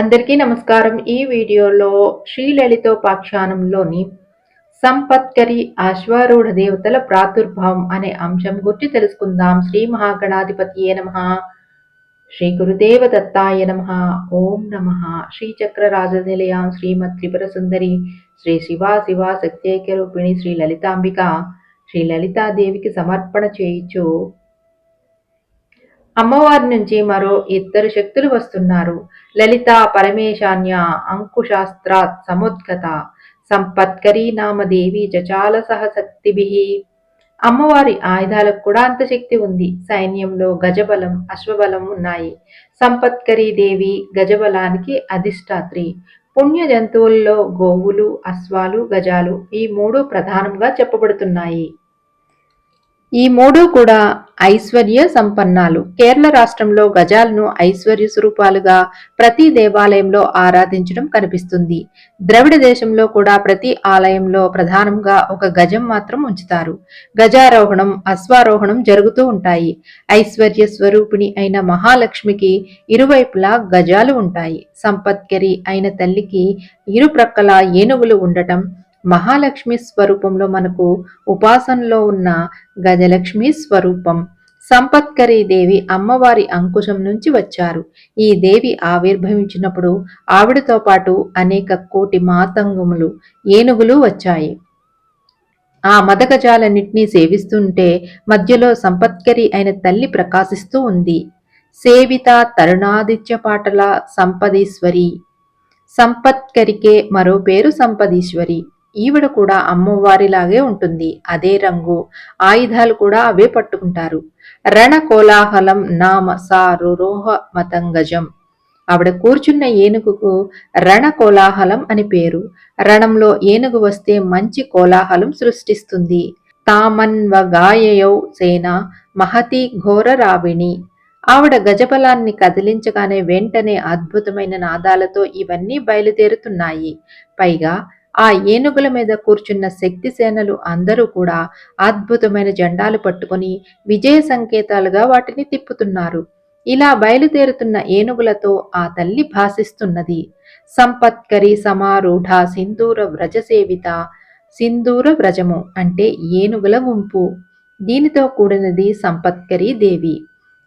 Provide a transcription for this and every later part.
అందరికీ నమస్కారం. ఈ వీడియోలో శ్రీలలితోపాఖ్యానంలోని సంపత్కరి అశ్వారూఢ దేవతల ప్రాదుర్భావం అనే అంశం గురించి తెలుసుకుందాం. శ్రీ మహాగణాధిపతియే నమః. శ్రీ గురుదేవ దత్తాయ నమః. ఓం నమః. శ్రీ చక్రరాజనిలయాం శ్రీమత్ త్రిపుర సుందరి శ్రీ శివ సత్యైక్య రూపిణి శ్రీ లలితాంబిక శ్రీ లలితాదేవికి సమర్పణ చేయించు అమ్మవారి నుంచి మరో ఇద్దరు శక్తులు వస్తున్నారు. లలిత పరమేశాన్య అంకుశాస్త్రాత్ సముద్గత సంపత్కరీ నామ దేవి జచాల సహశక్తిభి. అమ్మవారి ఆయుధాలకు కూడా అంత శక్తి ఉంది. సైన్యంలో గజబలం అశ్వబలం ఉన్నాయి. సంపత్కరీ దేవి గజబలానికి అధిష్టాత్రి. పుణ్య జంతువుల్లో గోవులు అశ్వాలు గజాలు ఈ మూడు ప్రధానంగా చెప్పబడుతున్నాయి. ఈ మూడు కూడా ఐశ్వర్య సంపన్నాలు. కేరళ రాష్ట్రంలో గజాలను ఐశ్వర్య స్వరూపాలుగా ప్రతి దేవాలయంలో ఆరాధించడం కనిపిస్తుంది. ద్రవిడ దేశంలో కూడా ప్రతి ఆలయంలో ప్రధానంగా ఒక గజం మాత్రం ఉంచుతారు. గజారోహణం అశ్వారోహణం జరుగుతూ ఉంటాయి. ఐశ్వర్య స్వరూపిణి అయిన మహాలక్ష్మికి ఇరువైపులా గజాలు ఉంటాయి. సంపత్కరి అయిన తల్లికి ఇరుప్రక్కల ఏనుగులు ఉండటం మహాలక్ష్మి స్వరూపంలో మనకు ఉపాసనలో ఉన్న గజలక్ష్మి స్వరూపం. సంపత్కరీ దేవి అమ్మవారి అంకుశం నుంచి వచ్చారు. ఈ దేవి ఆవిర్భవించినప్పుడు ఆవిడతో పాటు అనేక కోటి మాతంగములు ఏనుగులు వచ్చాయి. ఆ మదగజాలన్నింటినీ సేవిస్తుంటే మధ్యలో సంపత్కరి అయిన తల్లి ప్రకాశిస్తూ ఉంది. సేవిత తరుణాదిత్య పాటల సంపదీశ్వరి. సంపత్కరికే మరో పేరు సంపదీశ్వరి. ఈవిడ కూడా అమ్మవారిలాగే ఉంటుంది. అదే రంగు ఆయుధాలు కూడా అవే పట్టుకుంటారు. రణ కోలాహలం నామ సారురోహ మతంగజం. ఆవిడ కూర్చున్న ఏనుగుకు రణ కోలాహలం అని పేరు. రణంలో ఏనుగు వస్తే మంచి కోలాహలం సృష్టిస్తుంది. తామన్వగాయయౌ సేన మహతి ఘోర రావిణి. ఆవిడ గజబలాన్ని కదిలించగానే వెంటనే అద్భుతమైన నాదాలతో ఇవన్నీ బయలుదేరుతున్నాయి. పైగా ఆ ఏనుగుల మీద కూర్చున్న శక్తి సేనలు అందరూ కూడా అద్భుతమైన జెండాలు పట్టుకుని విజయ సంకేతాలుగా వాటిని తిప్పుతున్నారు. ఇలా బయలుదేరుతున్న ఏనుగులతో ఆ తల్లి భాసిస్తున్నది. సంపత్కరి సమారూఢ సింధూర వ్రజ సేవిత. సింధూర వ్రజము అంటే ఏనుగుల గుంపు. దీనితో కూడినది సంపత్కరీ దేవి.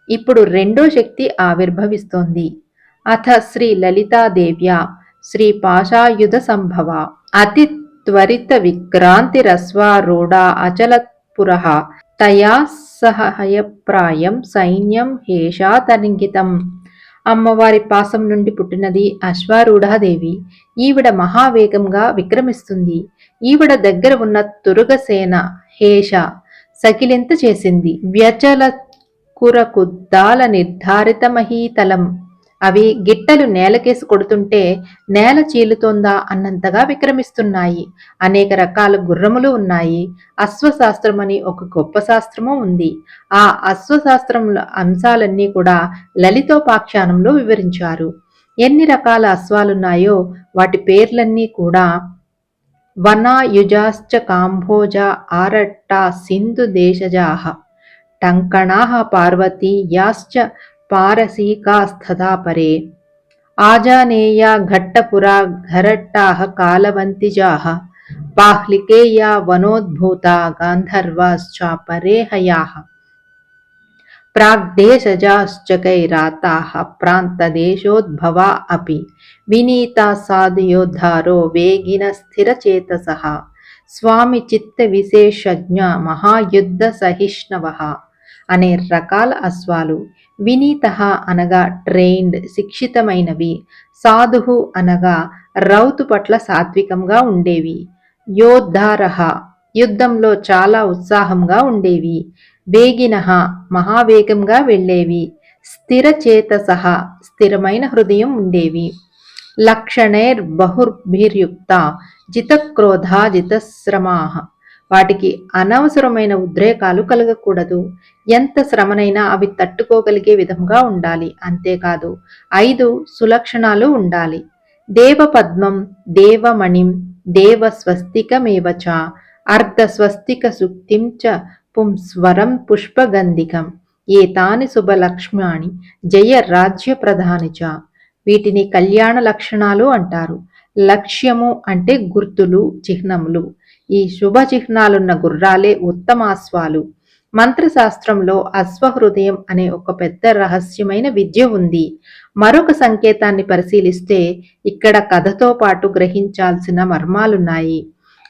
ఇప్పుడు రెండో శక్తి ఆవిర్భవిస్తోంది. అథ శ్రీ లలితాదేవ్యా శ్రీ పాశాయుధ సంభవ. అతి త్వరిత విక్రాంతిరస్వారూఢ అచలత్పురః తయా సహయప్రాయం సైన్యం హేషాతరింగితం. అమ్మవారి పాసం నుండి పుట్టినది అశ్వారూఢాదేవి. ఈవిడ మహావేగంగా విక్రమిస్తుంది. ఈవిడ దగ్గర ఉన్న తురుగసేన హేష సకిలింత చేసింది. వ్యచల కురకుద్దాల నిర్ధారిత మహీతలం. అవి గిట్టలు నేలకేసి కొడుతుంటే నేల చీలుతోందా అన్నంతగా విక్రమిస్తున్నాయి. అనేక రకాల గుర్రములు ఉన్నాయి. అశ్వశాస్త్రమని ఒక గొప్ప శాస్త్రము ఉంది. ఆ అశ్వశాస్త్రముల అంశాలన్నీ కూడా లలితోపాఖ్యానంలో వివరించారు. ఎన్ని రకాల అశ్వాలున్నాయో వాటి పేర్లన్నీ కూడా వనాయుజాశ్చ కాంభోజ ఆరట్టా సింధు దేశజాః టంకణాః పార్వతీ యాశ్చ పారసీకాస్తథా పరే. ఆజానేయా ఘట్టపురా ఘరట్టాః కాలవంతిజాః బాహ్లికేయా వనోద్భూతా గాంధర్వాశ్చాపరేహయాః ప్రాగ్దేశజాశ్చకైరాతాః ప్రాంతదేశోద్భవా అపి వినీతా సాధుయోద్ధారో వేగిన స్థిరచేతసః స్వామి చిత్త విశేషజ్ఞ మహాయుద్ధ సహిష్ణవః. అనే రకాల అశ్వాలు. వినీత అనగా ట్రైన్డ్ శిక్షితమైనవి. సాధువు అనగా రౌతు పట్ల సాత్వికంగా ఉండేవి. యోద్ధారః యుద్ధంలో చాలా ఉత్సాహంగా ఉండేవి. వేగినః మహావేగంగా వెళ్ళేవి. స్థిరచేతసః స్థిరమైన హృదయం ఉండేవి. లక్షణైర్ బహుర్భిర్యుక్త జితక్రోధా జితశ్రమాః. వాటికి అనవసరమైన ఉద్రేకాలు కలగకూడదు. ఎంత శ్రమనైనా అవి తట్టుకోగలిగే విధంగా ఉండాలి. అంతేకాదు 5 సులక్షణాలు ఉండాలి. దేవపద్మం దేవమణిం దేవస్వస్తికమేవచ అర్ధస్వస్తిక సుక్తిం చ పుంస్వరం పుష్పగంధికం ఏతాని శుభలక్ష్మాణి జయ రాజ్య ప్రధాని చ. వీటిని కళ్యాణ లక్షణాలు అంటారు. లక్ష్యము అంటే గుర్తులు, చిహ్నములు. ఈ శుభ చిహ్నాలున్న గుర్రాలే ఉత్తమాశ్వాలు. మంత్రశాస్త్రంలో అశ్వహృదయం అనే ఒక పెద్ద రహస్యమైన విద్య ఉంది. మరొక సంకేతాన్ని పరిశీలిస్తే ఇక్కడ కథతో పాటు గ్రహించాల్సిన మర్మాలున్నాయి.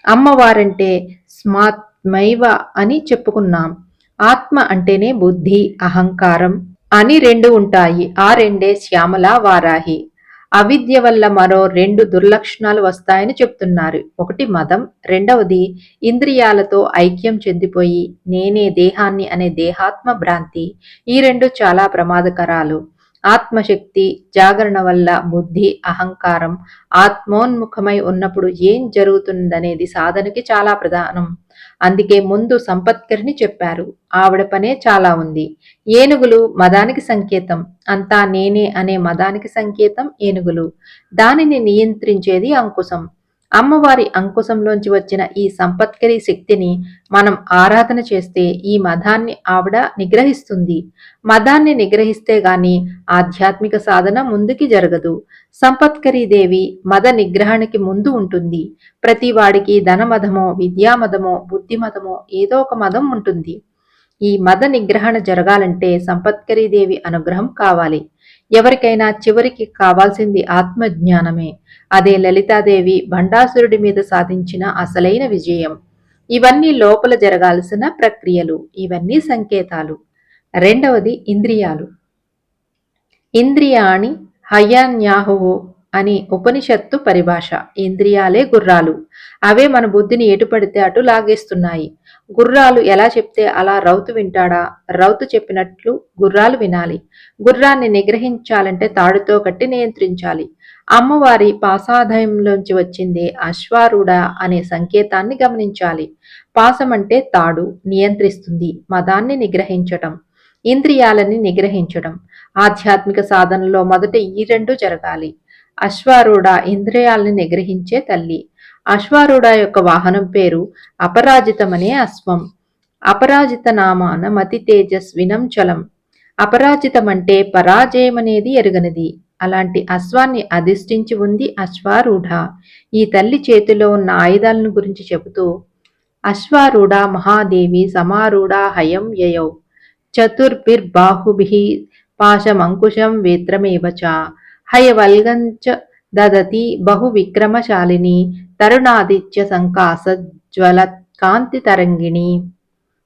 అమ్మవారంటే స్మాత్మైవ అని చెప్పుకున్నాం. ఆత్మ అంటేనే బుద్ధి, అహంకారం అని రెండు ఉంటాయి. ఆ రెండే శ్యామల, వారాహి. అవిద్య వల్ల మరో రెండు దుర్లక్షణాలు వస్తాయని చెప్తున్నారు. ఒకటి మదం, రెండవది ఇంద్రియాలతో ఐక్యం చెందిపోయి నేనే దేహాన్ని అనే దేహాత్మ భ్రాంతి. ఈ రెండు చాలా ప్రమాదకరాలు. ఆత్మశక్తి జాగరణ వల్ల బుద్ధి, అహంకారం ఆత్మోన్ముఖమై ఉన్నప్పుడు ఏం జరుగుతుందనేది సాధనకి చాలా ప్రధానం. అందుకే ముందు సంపత్కరిని చెప్పారు. ఆవిడ పనే చాలా ఉంది. ఏనుగులు మదానికి సంకేతం. అంతా నేనే అనే మదానికి సంకేతం ఏనుగులు. దానిని నియంత్రించేది అంకుశం. అమ్మవారి అంకుశంలోంచి వచ్చిన ఈ సంపత్కరి శక్తిని మనం ఆరాధన చేస్తే ఈ మదాన్ని ఆవిడ నిగ్రహిస్తుంది. మదాన్ని నిగ్రహిస్తే గాని ఆధ్యాత్మిక సాధన ముందుకి జరగదు. సంపత్కరీ దేవి మద నిగ్రహానికి ముందు ఉంటుంది. ప్రతి వాడికి ధనమదమో, విద్యామదమో, బుద్ధిమదమో ఏదో ఒక మదం ఉంటుంది. ఈ మద నిగ్రహణ జరగాలంటే సంపత్కరీ దేవి అనుగ్రహం కావాలి. ఎవరికైనా చివరికి కావాల్సింది ఆత్మజ్ఞానమే. అదే లలితాదేవి భండాసురుడి మీద సాధించిన అసలైన విజయం. ఇవన్నీ లోపల జరగాల్సిన ప్రక్రియలు. ఇవన్నీ సంకేతాలు. రెండవది ఇంద్రియాలు. ఇంద్రియాణి హయాన్యాహువు అని ఉపనిషత్తు పరిభాష. ఇంద్రియాలే గుర్రాలు. అవే మన బుద్ధిని ఎటు పడితే అటు లాగేస్తున్నాయి. గుర్రాలు ఎలా చెప్తే అలా రౌతు వింటాడా? రౌతు చెప్పినట్లు గుర్రాలు వినాలి. గుర్రాన్ని నిగ్రహించాలంటే తాడుతో కట్టి నియంత్రించాలి. అమ్మవారి పాసాదయంలోంచి వచ్చిందే అశ్వారూఢ అనే సంకేతాన్ని గమనించాలి. పాసం అంటే తాడు, నియంత్రిస్తుంది. మదాన్ని నిగ్రహించటం, ఇంద్రియాలని నిగ్రహించడం. ఆధ్యాత్మిక సాధనలో మొదట ఈ రెండు జరగాలి. అశ్వారూఢ ఇంద్రియాలని నిగ్రహించే తల్లి. అశ్వారూఢ యొక్క వాహనం పేరు అపరాజితమనే అశ్వం. అపరాజిత నామాన మతి తేజస్వినం చలం. అపరాజితమంటే పరాజయమనేది ఎరుగనిది. అలాంటి అశ్వాన్ని అధిష్ఠించి ఉంది అశ్వారూఢ. ఈ తల్లి చేతిలో ఉన్న ఆయుధాలను గురించి చెబుతూ అశ్వారూఢ మహాదేవి సమారూఢ హయం యయౌ చతుర్భిర్బాహుభిః పాశమంకుశం వేత్రమేవ చ హయవల్గంచ దదతి బహు విక్రమశాలిని తరుణాదిత్య సంకాస జ్వలత్కాంతి తరంగిణి.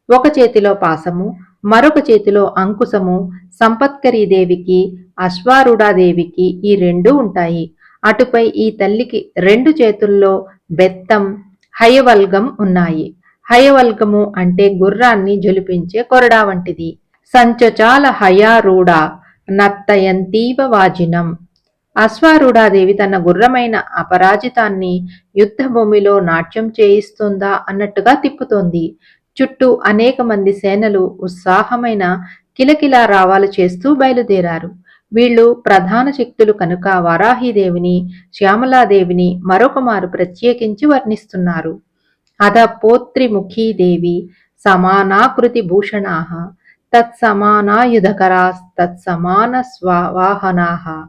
ఒక చేతిలో పాసము, మరొక చేతిలో అంకుశము. సంపత్కరీదేవికి, అశ్వారూఢాదేవికి ఈ రెండూ ఉంటాయి. అటుపై ఈ తల్లికి రెండు చేతుల్లో బెత్తం, హయవల్గం ఉన్నాయి. హయవల్గము అంటే గుర్రాన్ని జొలిపించే కొరడా వంటిది. సంచచాల హయారూఢ నర్తయంతీవ వాజినం. అశ్వారూఢాదేవి తన గుర్రమైన అపరాజితాన్ని యుద్ధభూమిలో నాట్యం చేయిస్తుందా అన్నట్టుగా తిప్పుతోంది. చుట్టూ అనేక మంది సేనలు ఉత్సాహమైన కిలకిలా రావాలు చేస్తూ బయలుదేరారు. వీళ్ళు ప్రధాన శక్తులు కనుక వారాహీదేవిని, శ్యామలాదేవిని మరొకమారు ప్రత్యేకించి వర్ణిస్తున్నారు. అధ పోత్రిముఖీదేవి సమానాకృతి భూషణాః తత్సమానాయుధకరాస్తత్సమాన స్వాహనాః.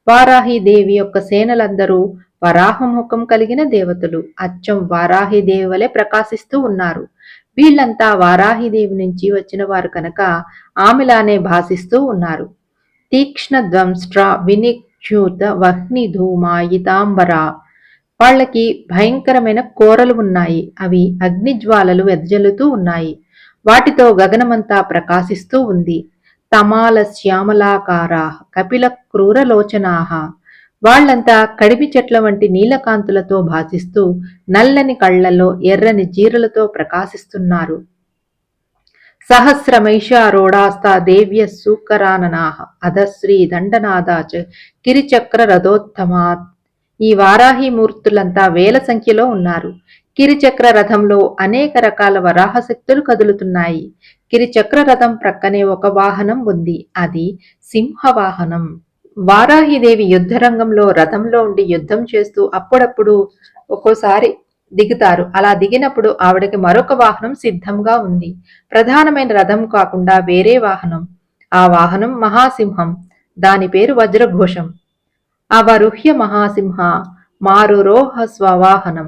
వారాహిదేవి యొక్క సేనలందరూ వరాహముఖం కలిగిన దేవతలు. అచ్చం వారాహిదేవి వలె ప్రకాశిస్తూ ఉన్నారు. వీళ్లంతా వారాహిదేవి నుంచి వచ్చిన వారు కనుక ఆమెలానే భాసిస్తూ ఉన్నారు. తీక్ష్ణ ధ్వంస్ట్ర వినిక్షూత వహ్ని ధూమాయితాంబరా. వాళ్ళకి భయంకరమైన కోరలు ఉన్నాయి. అవి అగ్నిజ్వాలలు వెదజల్లుతూ ఉన్నాయి. వాటితో గగనమంతా ప్రకాశిస్తూ ఉంది. తమాల శ్యామలాకారా కపిల క్రూరలోచనాహ. వాళ్లంతా కడిమి చెట్ల వంటి నీలకాంతులతో భాసిస్తూ నల్లని కళ్లలో ఎర్రని జీరలతో ప్రకాశిస్తున్నారు. సహస్రమైషారోఢాస్తా దేవ్య సూకరాననాహ అధశ్రీ దండనాదాచ కిరిచక్ర రథోత్తమాత్. ఈ వారాహిమూర్తులంతా వేల సంఖ్యలో ఉన్నారు. కిరిచక్ర రథంలో అనేక రకాల వరాహశక్తులు కదులుతున్నాయి. కిరిచక్ర రథం ప్రక్కనే ఒక వాహనం ఉంది. అది సింహవాహనం. వారాహిదేవి యుద్ధరంగంలో రథంలో ఉండి యుద్ధం చేస్తూ అప్పుడప్పుడు ఒక్కోసారి దిగుతారు. అలా దిగినప్పుడు ఆవిడకి మరొక వాహనం సిద్ధంగా ఉంది. ప్రధానమైన రథం కాకుండా వేరే వాహనం. ఆ వాహనం మహాసింహం. దాని పేరు వజ్రఘోషం. అవరుహ్య మహాసింహ మారురోహ స్వవాహనం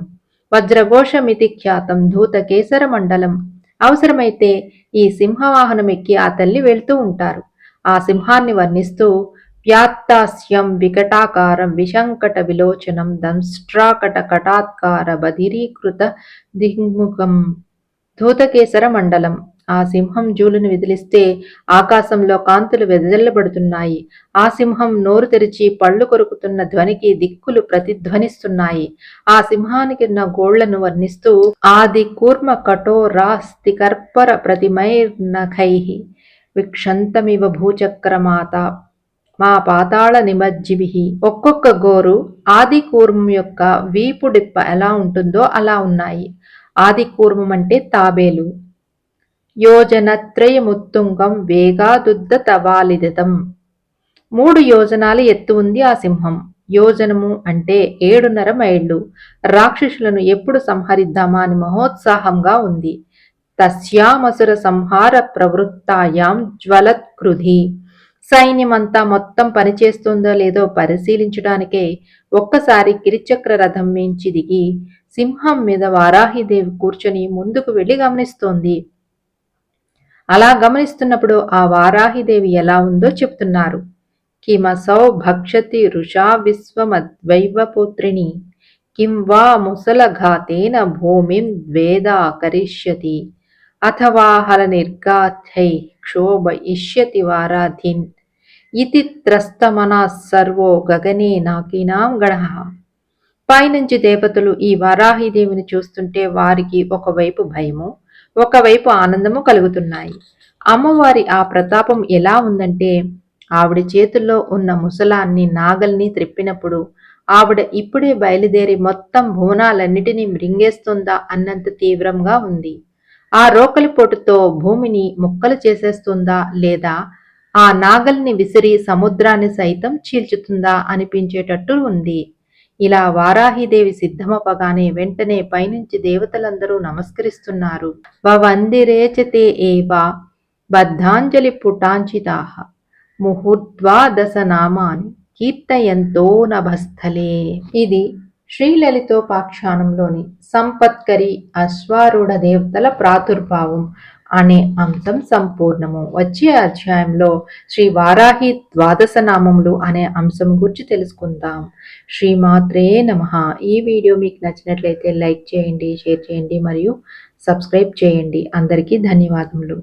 వజ్రఘోషమితి ఖ్యాతం ధూతకేసర మండలం. అవసరమైతే ఈ సింహవాహనం ఎక్కి ఆ తల్లి వెళ్తూ ఉంటారు. ఆ సింహాన్ని వర్ణిస్తూ వ్యాత్తాస్యం వికటాకారం విశంకట విలోచనం దంష్ట్రాకట కటాత్కార బధిరీకృత దిగ్ముఖం ధూతకేసర మండలం. ఆ సింహం జూలును విదిలిస్తే ఆకాశంలో కాంతులు వెదజల్లబడుతున్నాయి. ఆ సింహం నోరు తెరిచి పళ్ళు కొరుకుతున్న ధ్వనికి దిక్కులు ప్రతిధ్వనిస్తున్నాయి. ఆ సింహానికిన్న గోళ్లను వర్ణిస్తూ ఆది కూర్మ కఠోరాస్తి కర్పర ప్రతిమైర్నఖై విక్షంతమివ భూచక్రమాత మా పాతాళ నిమజ్జిభి. ఒక్కొక్క గోరు ఆది కూర్మం యొక్క వీపు డిప్ప ఎలా ఉంటుందో అలా ఉన్నాయి. ఆది కూర్మం అంటే తాబేలు. యోజనత్రయముత్తుంగం వేగాదుద్దతవాలిదతం. 3 యోజనాల ఎత్తు ఉంది ఆ సింహం. యోజనము అంటే 7.5 మైళ్ళు. రాక్షసులను ఎప్పుడు సంహరిద్దామా అని మహోత్సాహంగా ఉంది. తస్యామసుర సంహార ప్రవృత్తాయాం జ్వలత్కృధి. సైన్యమంతా మొత్తం పనిచేస్తుందో లేదో పరిశీలించడానికే ఒక్కసారి కిరిచక్ర రథం మించి దిగి సింహం మీద వారాహిదేవి కూర్చొని ముందుకు వెళ్లి గమనిస్తోంది. అలా గమనిస్తున్నప్పుడు ఆ వారాహిదేవి ఎలా ఉందో చెప్తున్నారు. కిమసౌ భక్షతి రుషా విశ్వమద్వైవపుత్రిణి కిం వా ముసలఘాతేన భూమిం ద్వేదా కరిష్యతి అథవా హల నిర్గాథై క్షోభయిష్యతి వారాధిన్ ఇతి త్రస్తమనా సర్వో గగనే నాకినాం గణః. పైనుంచి దేవతలు ఈ వారాహిదేవిని చూస్తుంటే వారికి ఒకవైపు భయము, ఒకవైపు ఆనందము కలుగుతున్నాయి. అమ్మవారి ఆ ప్రతాపం ఎలా ఉందంటే ఆవిడ చేతుల్లో ఉన్న ముసలాన్ని నాగల్ని త్రిప్పినప్పుడు ఆవిడ ఇప్పుడే బయలుదేరి మొత్తం భువనాలన్నిటినీ మృంగేస్తుందా అన్నంత తీవ్రంగా ఉంది. ఆ రోకలిపోటుతో భూమిని ముక్కలు చేసేస్తుందా లేదా ఆ నాగల్ని విసిరి సముద్రాన్ని సైతం చీల్చుతుందా అనిపించేటట్టు ఉంది. ఇలా వారాహిదేవి సిద్ధమపగానే వెంటనే పైనుంచి దేవతలందరూ నమస్కరిస్తున్నారు. వవందిరేచతే ఏవా బద్ధాంజలి పుటాంచితాః ముహూర్ద్వాదశ నామాని కీర్తయంతో నభస్థలే. ఇది శ్రీలలితోపాఖ్యానంలోని సంపత్కరి అశ్వారూఢ దేవతల ప్రాదుర్భావం అనే అంశం సంపూర్ణము. వచ్చే అధ్యాయంలో శ్రీ వారాహి ద్వాదశ నామములు అనే అంశం గురించి తెలుసుకుందాం. శ్రీమాత్రే నమః. ఈ వీడియో మీకు నచ్చినట్లయితే లైక్ చేయండి, షేర్ చేయండి మరియు సబ్స్క్రైబ్ చేయండి. అందరికీ ధన్యవాదములు.